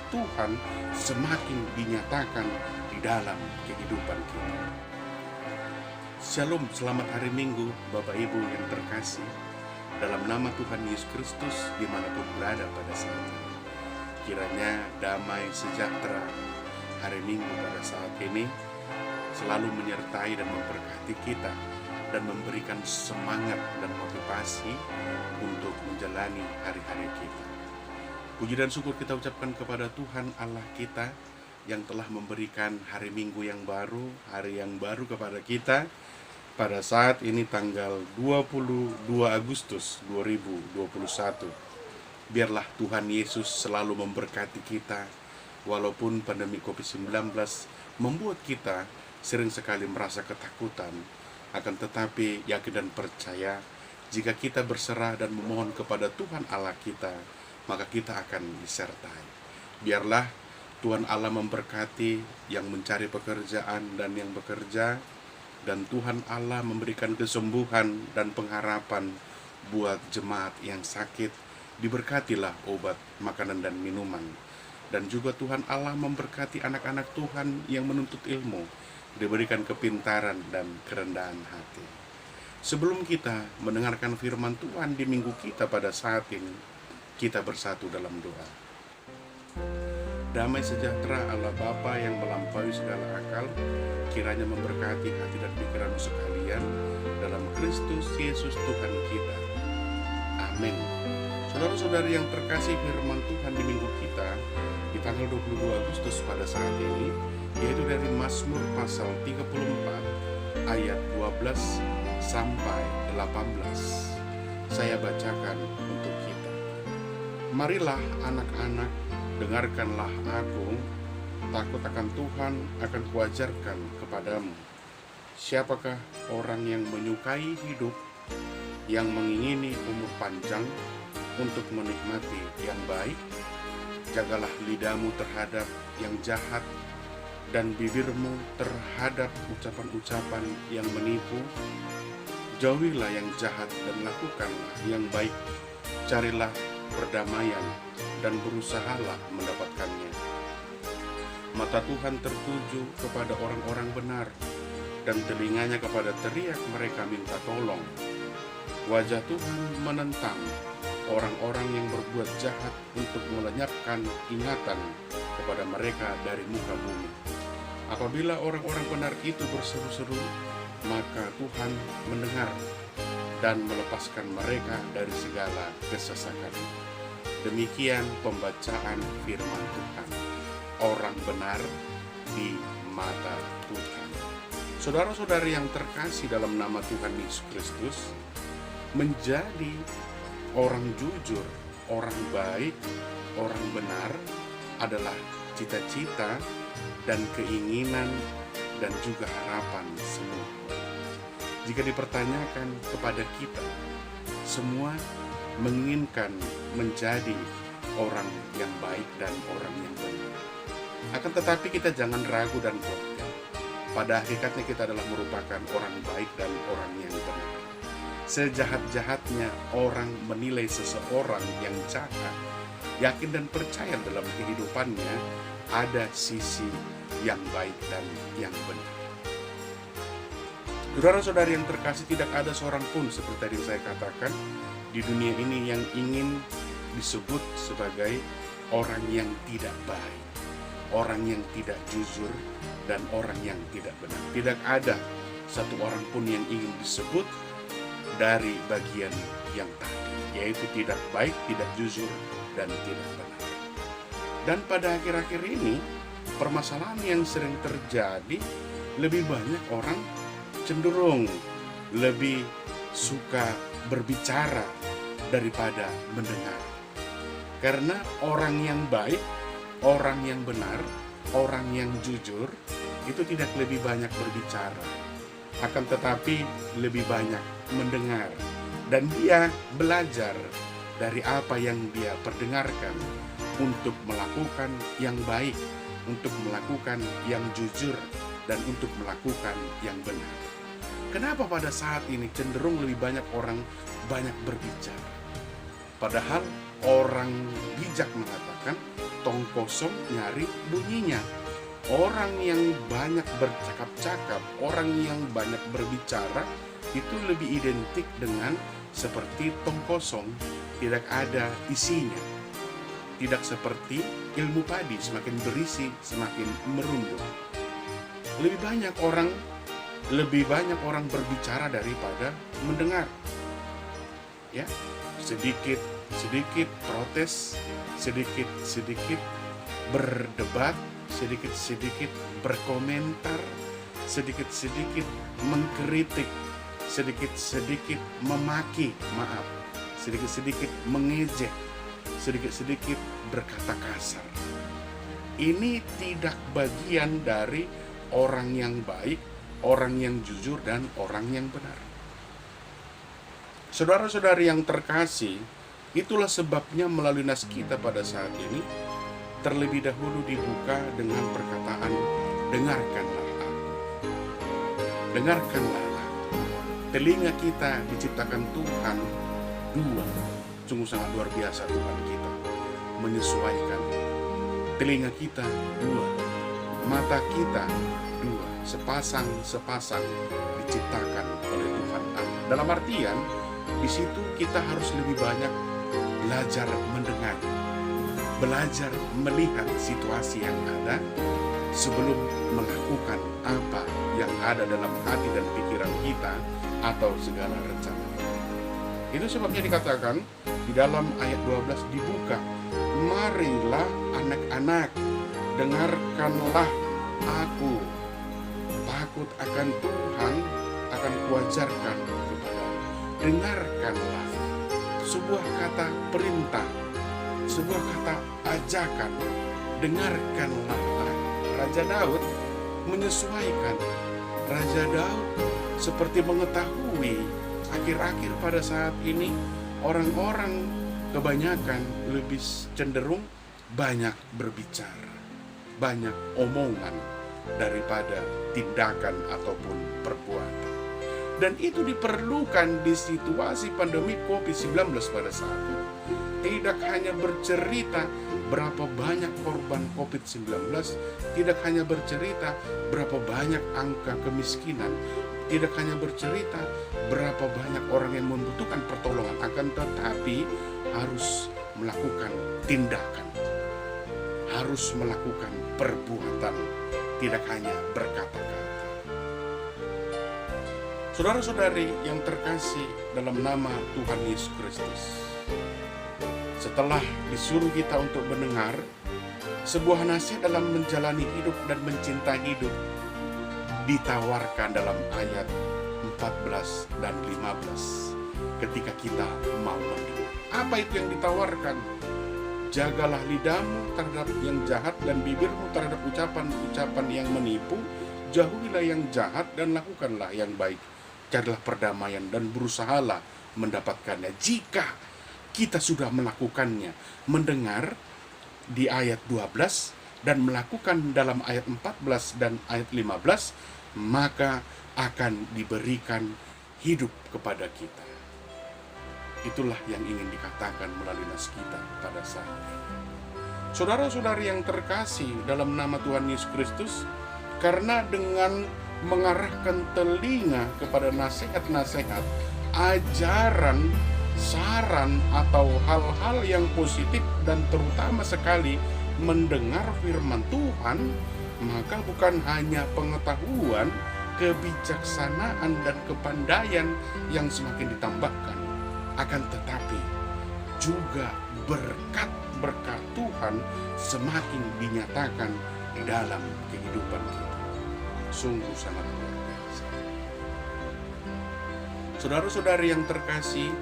Tuhan semakin dinyatakan di dalam kehidupan kita. Shalom, selamat hari Minggu Bapak Ibu yang terkasih. Dalam nama Tuhan Yesus Kristus dimanapun berada pada saat ini, kiranya damai sejahtera hari Minggu pada saat ini selalu menyertai dan memberkati kita dan memberikan semangat dan motivasi untuk menjalani hari-hari kita. Puji dan syukur kita ucapkan kepada Tuhan Allah kita yang telah memberikan hari Minggu yang baru, hari yang baru kepada kita pada saat ini tanggal 22 Agustus 2021. Biarlah Tuhan Yesus selalu memberkati kita walaupun pandemi COVID-19 membuat kita sering sekali merasa ketakutan, akan tetapi yakin dan percaya jika kita berserah dan memohon kepada Tuhan Allah kita, maka kita akan disertai. Biarlah Tuhan Allah memberkati yang mencari pekerjaan dan yang bekerja, dan Tuhan Allah memberikan kesembuhan dan pengharapan buat jemaat yang sakit. Diberkatilah obat, makanan, dan minuman. Dan juga Tuhan Allah memberkati anak-anak Tuhan yang menuntut ilmu, diberikan kepintaran dan kerendahan hati. Sebelum kita mendengarkan firman Tuhan di minggu kita pada saat ini, kita bersatu dalam doa. Damai sejahtera Allah Bapa yang melampaui segala akal, kiranya memberkati hati dan pikiran sekalian dalam Kristus Yesus Tuhan kita. Amin. Saudara-saudari yang terkasih, firman Tuhan di minggu kita di tanggal 22 Agustus pada saat ini, yaitu dari Mazmur pasal 34 ayat 12 sampai 18. Saya bacakan untuk kita. Marilah anak-anak, dengarkanlah aku, takut akan Tuhan akan kuajarkan kepadamu. Siapakah orang yang menyukai hidup, yang mengingini umur panjang untuk menikmati yang baik? Jagalah lidahmu terhadap yang jahat dan bibirmu terhadap ucapan-ucapan yang menipu. Jauhilah yang jahat dan lakukanlah yang baik. Carilah perdamaian dan berusahalah mendapatkannya. Mata Tuhan tertuju kepada orang-orang benar, dan telinganya kepada teriak mereka minta tolong. Wajah Tuhan menentang orang-orang yang berbuat jahat untuk melenyapkan ingatan kepada mereka dari muka bumi. Apabila orang-orang benar itu berseru-seru, maka Tuhan mendengar dan melepaskan mereka dari segala kesesakan. Demikian pembacaan firman Tuhan. Orang benar di mata Tuhan. Saudara-saudari yang terkasih dalam nama Tuhan Yesus Kristus, menjadi orang jujur, orang baik, orang benar adalah cita-cita dan keinginan dan juga harapan semua. Jika dipertanyakan kepada kita, semua menginginkan menjadi orang yang baik dan orang yang benar. Akan tetapi kita jangan ragu dan goyah. Pada hakikatnya kita adalah merupakan orang baik dan orang yang benar. Sejahat-jahatnya orang menilai seseorang yang jahat, yakin dan percaya dalam kehidupannya ada sisi yang baik dan yang benar. Saudara-saudari yang terkasih, tidak ada seorang pun seperti tadi saya katakan di dunia ini yang ingin disebut sebagai orang yang tidak baik, orang yang tidak jujur, dan orang yang tidak benar. Tidak ada satu orang pun yang ingin disebut dari bagian yang tadi, yaitu tidak baik, tidak jujur, dan tidak benar. Dan pada akhir-akhir ini, permasalahan yang sering terjadi, lebih banyak orang cenderung lebih suka berbicara daripada mendengar. Karena orang yang baik, orang yang benar, orang yang jujur itu tidak lebih banyak berbicara, akan tetapi lebih banyak mendengar, dan dia belajar dari apa yang dia perdengarkan untuk melakukan yang baik, untuk melakukan yang jujur, dan untuk melakukan yang benar. Kenapa pada saat ini cenderung lebih banyak orang banyak berbicara? Padahal orang bijak mengatakan tong kosong nyari bunyinya. Orang yang banyak bercakap-cakap, orang yang banyak berbicara, itu lebih identik dengan seperti tong kosong, tidak ada isinya. Tidak seperti ilmu padi, semakin berisi semakin merunduk. Lebih banyak orang berbicara daripada mendengar. Ya, sedikit protes, sedikit berdebat, sedikit berkomentar, sedikit mengkritik, sedikit memaki, sedikit mengejek, sedikit berkata kasar. Ini tidak bagian dari orang yang baik, orang yang jujur, dan orang yang benar. Saudara-saudari yang terkasih, itulah sebabnya melalui nas kita pada saat ini terlebih dahulu dibuka dengan perkataan, dengarkanlah aku. Dengarkanlah aku. Telinga kita diciptakan Tuhan dua. Sungguh sangat luar biasa Tuhan kita menyesuaikan. Telinga kita dua, mata kita dua, sepasang diciptakan oleh Tuhan Allah. Dalam artian, di situ kita harus lebih banyak belajar mendengar, belajar melihat situasi yang ada sebelum melakukan apa yang ada dalam hati dan pikiran kita atau segala rencana. Itu sebabnya dikatakan di dalam ayat 12 dibuka, marilah anak-anak, dengarkanlah aku, takut akan Tuhan akan kuajarkan kepadamu. Dengarkanlah, sebuah kata perintah, sebuah kata ajakan. Dengarkanlah. Raja Daud menyesuaikan. Raja Daud seperti mengetahui akhir-akhir pada saat ini orang-orang kebanyakan lebih cenderung banyak berbicara, banyak omongan daripada tindakan ataupun perbuatan. Dan itu diperlukan di situasi pandemi COVID-19 pada saat itu. Tidak hanya bercerita berapa banyak korban COVID-19, tidak hanya bercerita berapa banyak angka kemiskinan, tidak hanya bercerita berapa banyak orang yang membutuhkan pertolongan, akan tetapi harus melakukan tindakan, harus melakukan perbuatan, tidak hanya berkata-kata. Saudara-saudari yang terkasih dalam nama Tuhan Yesus Kristus, setelah disuruh kita untuk mendengar sebuah nasihat dalam menjalani hidup dan mencintai hidup, ditawarkan dalam ayat 14 dan 15 ketika kita mau mendengar. Apa itu yang ditawarkan? Jagalah lidahmu terhadap yang jahat dan bibirmu terhadap ucapan-ucapan yang menipu. Jauhilah yang jahat dan lakukanlah yang baik. Carilah perdamaian dan berusahalah mendapatkannya. Jika kita sudah melakukannya, mendengar di ayat 12 dan melakukan dalam ayat 14 dan ayat 15, maka akan diberikan hidup kepada kita. Itulah yang ingin dikatakan melalui nas kita pada saat ini. Saudara-saudari yang terkasih dalam nama Tuhan Yesus Kristus, karena dengan mengarahkan telinga kepada nasihat-nasihat, ajaran, saran atau hal-hal yang positif dan terutama sekali mendengar firman Tuhan, maka bukan hanya pengetahuan, kebijaksanaan dan kepandaian yang semakin ditambahkan, akan tetapi juga berkat-berkat Tuhan semakin dinyatakan di dalam kehidupan kita. Sungguh sangat luar biasa. Saudara-saudari yang terkasih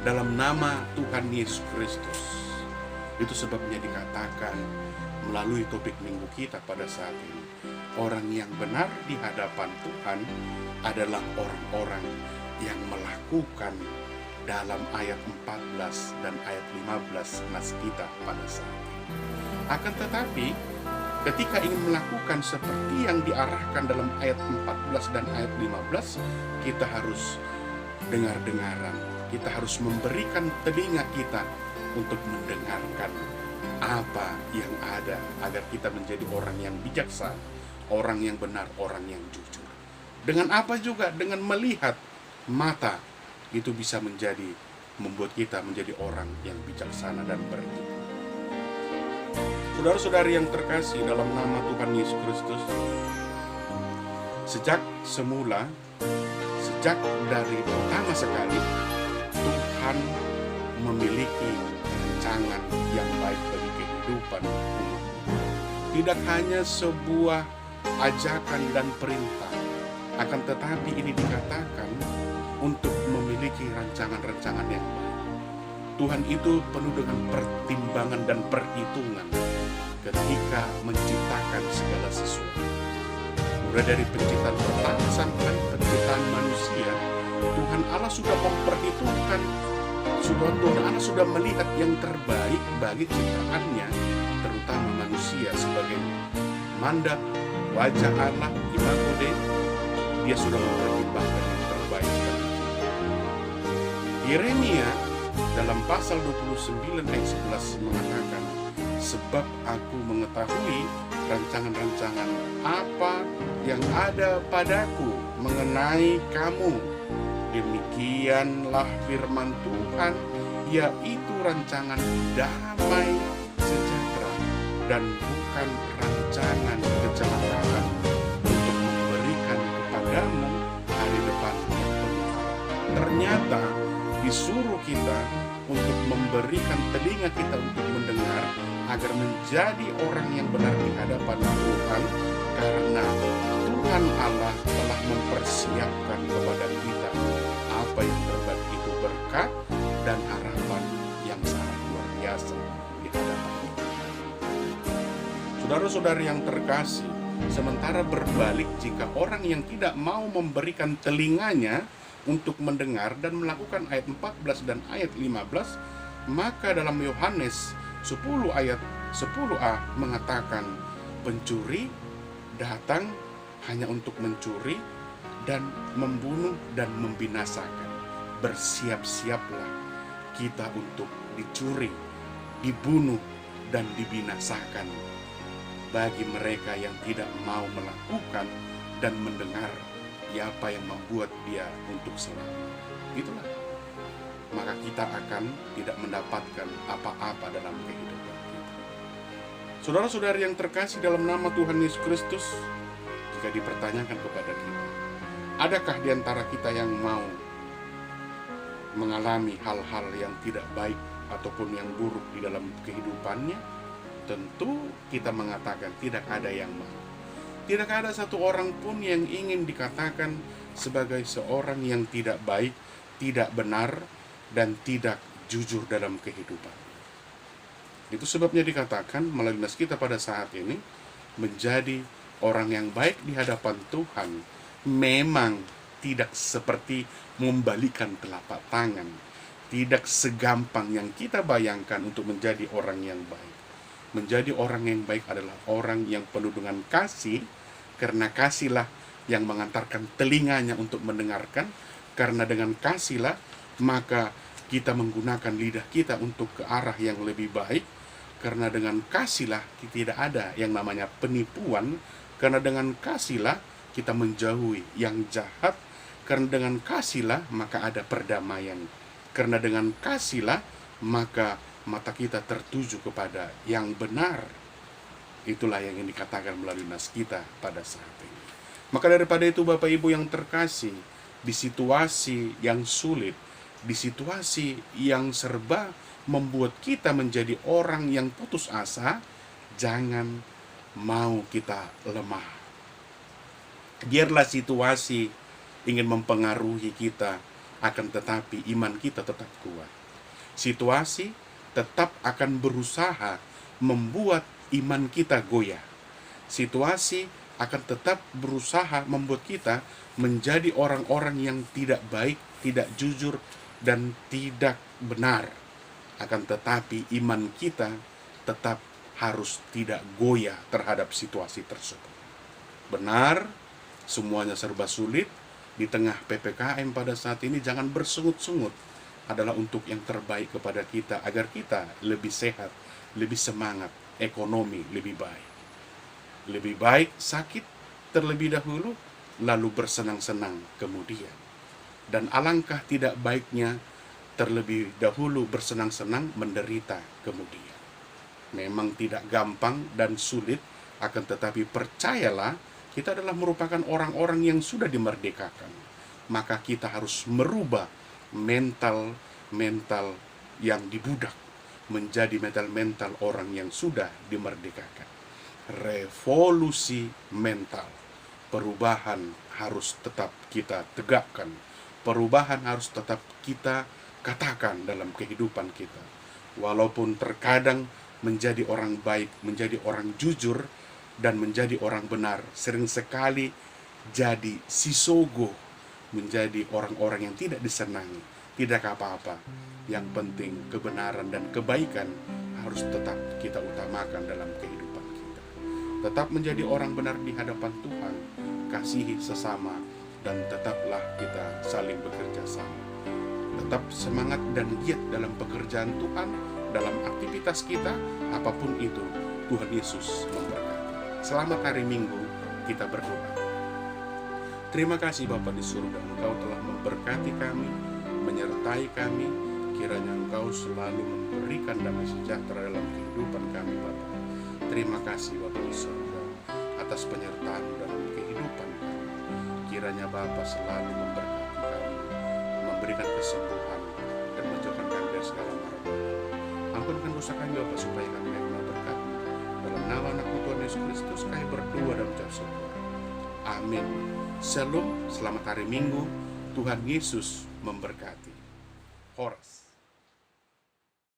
dalam nama Tuhan Yesus Kristus, itu sebabnya dikatakan melalui topik minggu kita pada saat ini, orang yang benar di hadapan Tuhan adalah orang-orang yang melakukan dalam ayat 14 dan ayat 15 nas kita pada saat ini. Akan tetapi ketika ingin melakukan seperti yang diarahkan dalam ayat 14 dan ayat 15, kita harus dengar-dengaran. Kita harus memberikan telinga kita untuk mendengarkan apa yang ada agar kita menjadi orang yang bijaksana, orang yang benar, orang yang jujur. Dengan apa juga? Dengan melihat mata itu bisa membuat kita menjadi orang yang bijaksana dan berilmu. Saudara-saudari yang terkasih dalam nama Tuhan Yesus Kristus, sejak semula, sejak dari pertama sekali, Tuhan memiliki rancangan yang baik bagi kehidupan umat. Tidak hanya sebuah ajakan dan perintah, akan tetapi ini dikatakan untuk memiliki rancangan-rancangan yang baik. Tuhan itu penuh dengan pertimbangan dan perhitungan ketika menciptakan segala sesuatu. Mulai dari penciptaan pertama sampai penciptaan manusia, Tuhan Allah sudah memperhitungkan, Tuhan Allah sudah melihat yang terbaik bagi ciptaannya, terutama manusia sebagai mandat wajah Allah, imago Dei. Dia sudah mempertimbangkan yang terbaik bagi kita. Yeremia dalam pasal 29 ayat 11 mengatakan, sebab aku mengetahui rancangan-rancangan apa yang ada padaku mengenai kamu. Demikianlah firman Tuhan, yaitu rancangan damai sejahtera dan bukan rancangan kecelakaan, untuk memberikan kepadamu hari depan yang penuh harapan. Ternyata disuruh kita untuk memberikan telinga kita untuk mendengar, agar menjadi orang yang benar di hadapan Tuhan, karena Tuhan Allah telah mempersiapkan kepada kita apa yang terbaik, itu berkat dan harapan yang sangat luar biasa di hadapan Tuhan. Saudara-saudari yang terkasih, sementara berbalik jika orang yang tidak mau memberikan telinganya untuk mendengar dan melakukan ayat 14 dan ayat 15, maka dalam Yohanes 10 ayat 10a mengatakan, pencuri datang hanya untuk mencuri dan membunuh dan membinasakan. Bersiap-siaplah kita untuk dicuri, dibunuh, dan dibinasakan bagi mereka yang tidak mau melakukan dan mendengar apa yang membuat dia untuk selamat. Itulah, maka kita akan tidak mendapatkan apa-apa dalam kehidupan kita. Saudara-saudari yang terkasih dalam nama Tuhan Yesus Kristus, jika dipertanyakan kepada kita, adakah di antara kita yang mau mengalami hal-hal yang tidak baik ataupun yang buruk di dalam kehidupannya? Tentu kita mengatakan tidak ada yang mau. Tidak ada satu orang pun yang ingin dikatakan sebagai seorang yang tidak baik, tidak benar, dan tidak jujur dalam kehidupan. Itu sebabnya dikatakan melalui nas kita pada saat ini, menjadi orang yang baik di hadapan Tuhan memang tidak seperti membalikan telapak tangan. Tidak segampang yang kita bayangkan untuk menjadi orang yang baik. Menjadi orang yang baik adalah orang yang penuh dengan kasih, karena kasihlah yang mengantarkan telinganya untuk mendengarkan. Karena dengan kasihlah maka kita menggunakan lidah kita untuk ke arah yang lebih baik. Karena dengan kasihlah tidak ada yang namanya penipuan. Karena dengan kasihlah kita menjauhi yang jahat. Karena dengan kasihlah maka ada perdamaian. Karena dengan kasihlah maka mata kita tertuju kepada yang benar. Itulah yang dikatakan melalui nas kita pada saat ini. Maka daripada itu Bapak Ibu yang terkasih, di situasi yang sulit, di situasi yang serba membuat kita menjadi orang yang putus asa, jangan mau kita lemah. Biarlah situasi ingin mempengaruhi kita, akan tetapi iman kita tetap kuat. Situasi tetap akan berusaha membuat iman kita goyah. Situasi akan tetap berusaha membuat kita menjadi orang-orang yang tidak baik, tidak jujur, dan tidak benar. Akan tetapi iman kita tetap harus tidak goyah terhadap situasi tersebut. Benar, semuanya serba sulit. Di tengah PPKM pada saat ini jangan bersungut-sungut. Adalah untuk yang terbaik kepada kita, agar kita lebih sehat, lebih semangat, ekonomi lebih baik. Lebih baik sakit terlebih dahulu, lalu bersenang-senang kemudian. Dan alangkah tidak baiknya terlebih dahulu bersenang-senang, menderita kemudian. Memang tidak gampang dan sulit, akan tetapi percayalah, kita adalah merupakan orang-orang yang sudah dimerdekakan. Maka kita harus merubah mental yang dibudak menjadi mental orang yang sudah dimerdekakan. Revolusi mental. Perubahan harus tetap kita tegakkan. Perubahan harus tetap kita katakan dalam kehidupan kita. Walaupun terkadang menjadi orang baik, menjadi orang jujur, dan menjadi orang benar sering sekali jadi sisogo, menjadi orang-orang yang tidak disenangi. Tidak apa-apa, yang penting kebenaran dan kebaikan harus tetap kita utamakan dalam kehidupan kita. Tetap menjadi orang benar di hadapan Tuhan, kasihi sesama, dan tetaplah kita saling bekerja sama. Tetap semangat dan giat dalam pekerjaan Tuhan, dalam aktivitas kita, apapun itu. Tuhan Yesus memberkati. Selamat hari Minggu, kita berdoa. Terima kasih Bapa di surga, Engkau telah memberkati kami, menyertai kami. Kiranya Engkau selalu memberikan damai sejahtera dalam kehidupan kami Bapa. Terima kasih Bapa di surga atas penyertaan dalam kehidupan kami. Kiranya Bapa selalu memberkati kami, memberikan kesembuhan, dan menjauhkan kami dari segala mara bahaya. Ampunkan dosa kami Bapa, supaya kami dapat berkat-Mu. Dalam nama anak Tuhan Yesus Kristus kami berdoa dan mengucap syukur. Amin. Shalom, selamat hari Minggu. Tuhan Yesus memberkati. Horas.